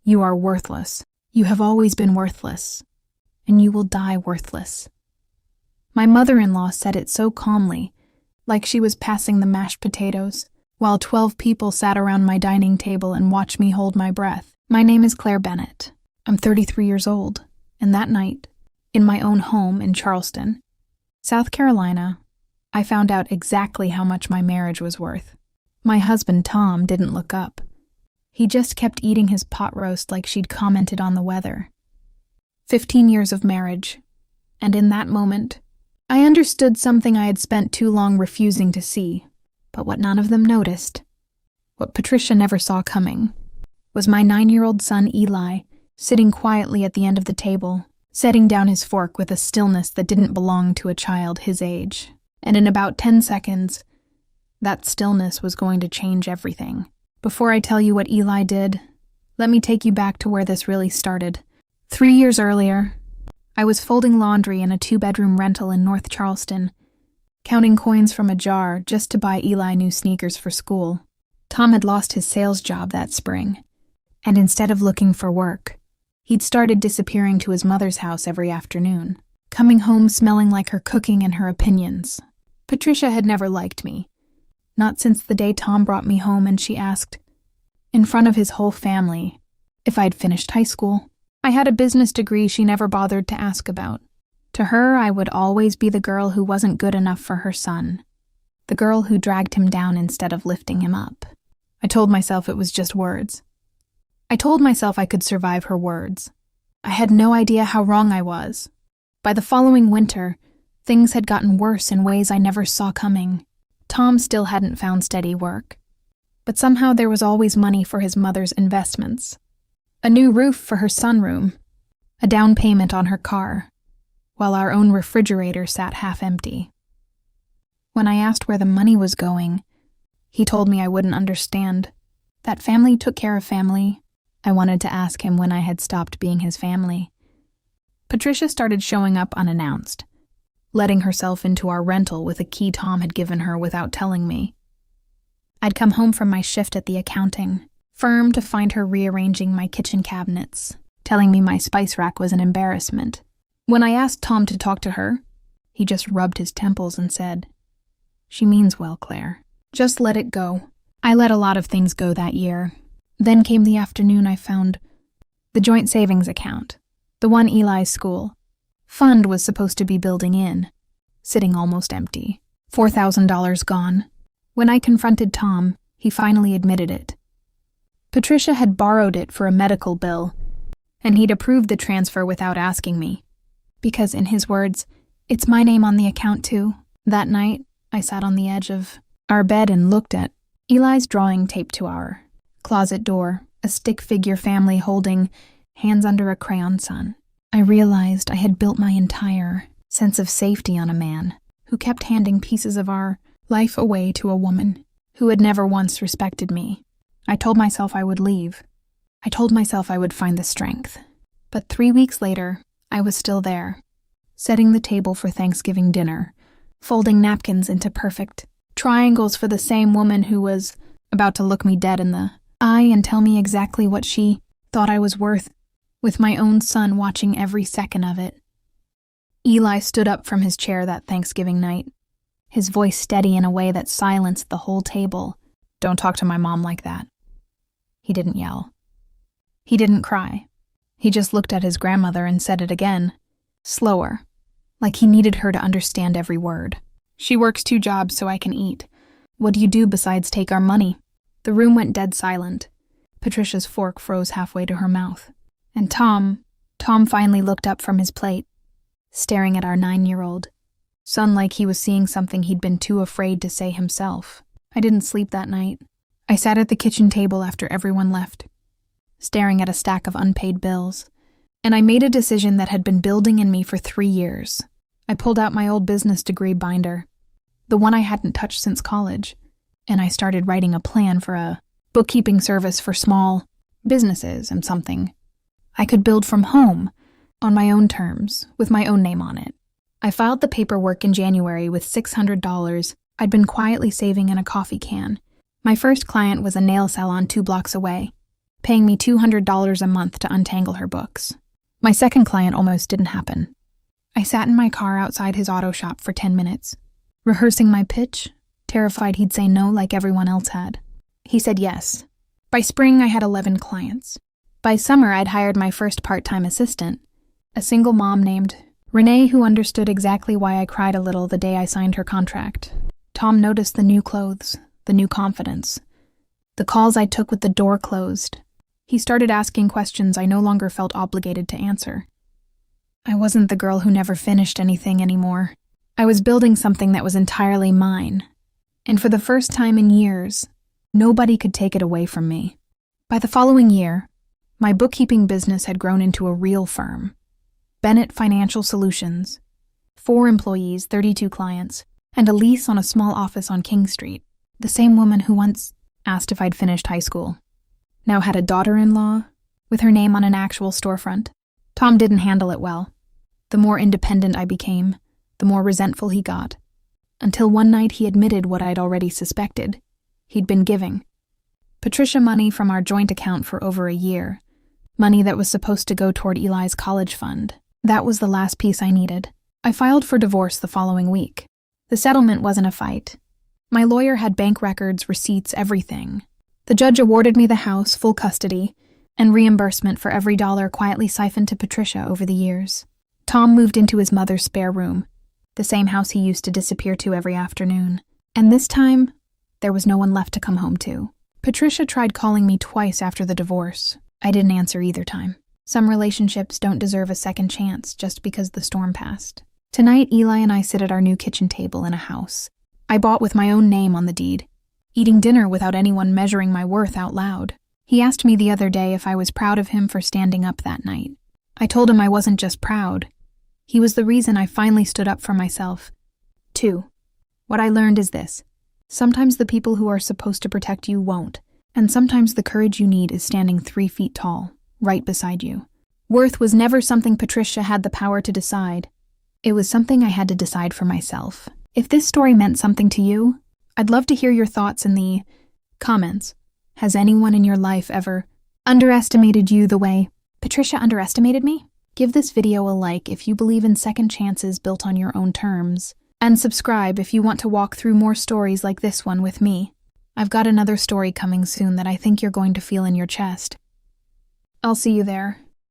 You are worthless. You have always been worthless. And you will die worthless. My mother-in-law said it so calmly, like she was passing the mashed potatoes, while 12 people sat around my dining table and watched me hold my breath. My name is Claire Bennett. I'm 33 years old, and that night, in my own home in Charleston, South Carolina, I found out exactly how much my marriage was worth. My husband, Tom, didn't look up. He just kept eating his pot roast like she'd commented on the weather. 15 years of marriage, and in that moment, I understood something I had spent too long refusing to see. But what none of them noticed, what Patricia never saw coming, was my 9-year-old son Eli sitting quietly at the end of the table, setting down his fork with a stillness that didn't belong to a child his age. And in about 10 seconds, that stillness was going to change everything. Before I tell you what Eli did, let me take you back to where this really started. 3 years earlier, I was folding laundry in a 2-bedroom rental in North Charleston, counting coins from a jar just to buy Eli new sneakers for school. Tom had lost his sales job that spring, and instead of looking for work, he'd started disappearing to his mother's house every afternoon, coming home smelling like her cooking and her opinions. Patricia had never liked me, not since the day Tom brought me home and she asked, in front of his whole family, if I'd finished high school. I had a business degree she never bothered to ask about. To her, I would always be the girl who wasn't good enough for her son, the girl who dragged him down instead of lifting him up. I told myself it was just words. I told myself I could survive her words. I had no idea how wrong I was. By the following winter, things had gotten worse in ways I never saw coming. Tom still hadn't found steady work, but somehow there was always money for his mother's investments. A new roof for her sunroom, a down payment on her car, while our own refrigerator sat half empty. When I asked where the money was going, he told me I wouldn't understand. That family took care of family. I wanted to ask him when I had stopped being his family. Patricia started showing up unannounced, letting herself into our rental with a key Tom had given her without telling me. I'd come home from my shift at the accounting firm to find her rearranging my kitchen cabinets, telling me my spice rack was an embarrassment. When I asked Tom to talk to her, he just rubbed his temples and said, "She means well, Claire. Just let it go." I let a lot of things go that year. Then came the afternoon I found the joint savings account, the one Eli's school fund was supposed to be building in, sitting almost empty. $4,000 gone. When I confronted Tom, he finally admitted it. Patricia had borrowed it for a medical bill, and he'd approved the transfer without asking me. Because, in his words, it's my name on the account too. That night, I sat on the edge of our bed and looked at Eli's drawing taped to our closet door, a stick figure family holding hands under a crayon sun. I realized I had built my entire sense of safety on a man who kept handing pieces of our life away to a woman who had never once respected me. I told myself I would leave. I told myself I would find the strength. But 3 weeks later, I was still there, setting the table for Thanksgiving dinner, folding napkins into perfect triangles for the same woman who was about to look me dead in the eye and tell me exactly what she thought I was worth, with my own son watching every second of it. Eli stood up from his chair that Thanksgiving night, his voice steady in a way that silenced the whole table. "Don't talk to my mom like that." He didn't yell. He didn't cry. He just looked at his grandmother and said it again, slower, like he needed her to understand every word. "She works 2 jobs so I can eat. What do you do besides take our money?" The room went dead silent. Patricia's fork froze halfway to her mouth. And Tom finally looked up from his plate, staring at our 9-year-old son like he was seeing something he'd been too afraid to say himself. I didn't sleep that night. I sat at the kitchen table after everyone left, staring at a stack of unpaid bills, and I made a decision that had been building in me for 3 years. I pulled out my old business degree binder, the one I hadn't touched since college, and I started writing a plan for a bookkeeping service for small businesses and something I could build from home, on my own terms, with my own name on it. I filed the paperwork in January with $600 I'd been quietly saving in a coffee can. My first client was a nail salon 2 blocks away. paying me $200 a month to untangle her books. My second client almost didn't happen. I sat in my car outside his auto shop for 10 minutes, rehearsing my pitch, terrified he'd say no like everyone else had. He said yes. By spring, I had 11 clients. By summer, I'd hired my first part-time assistant, a single mom named Renee, who understood exactly why I cried a little the day I signed her contract. Tom noticed the new clothes, the new confidence, the calls I took with the door closed. He started asking questions I no longer felt obligated to answer. I wasn't the girl who never finished anything anymore. I was building something that was entirely mine, and for the first time in years, nobody could take it away from me. By the following year, my bookkeeping business had grown into a real firm. Bennett Financial Solutions, 4 employees, 32 clients, and a lease on a small office on King Street. The same woman who once asked if I'd finished high school now had a daughter-in-law with her name on an actual storefront. Tom didn't handle it well. The more independent I became, the more resentful he got, until one night he admitted what I'd already suspected. He'd been giving Patricia money from our joint account for over a year, money that was supposed to go toward Eli's college fund. That was the last piece I needed. I filed for divorce the following week. The settlement wasn't a fight. My lawyer had bank records, receipts, everything. The judge awarded me the house, full custody, and reimbursement for every dollar quietly siphoned to Patricia over the years. Tom moved into his mother's spare room, the same house he used to disappear to every afternoon. And this time, there was no one left to come home to. Patricia tried calling me twice after the divorce. I didn't answer either time. Some relationships don't deserve a second chance just because the storm passed. Tonight, Eli and I sit at our new kitchen table in a house I bought with my own name on the deed, eating dinner without anyone measuring my worth out loud. He asked me the other day if I was proud of him for standing up that night. I told him I wasn't just proud. He was the reason I finally stood up for myself. 2. What I learned is this. Sometimes the people who are supposed to protect you won't, and sometimes the courage you need is standing 3 feet tall, right beside you. Worth was never something Patricia had the power to decide. It was something I had to decide for myself. If this story meant something to you, I'd love to hear your thoughts in the comments. Has anyone in your life ever underestimated you the way Patricia underestimated me? Give this video a like if you believe in second chances built on your own terms, and subscribe if you want to walk through more stories like this one with me. I've got another story coming soon that I think you're going to feel in your chest. I'll see you there.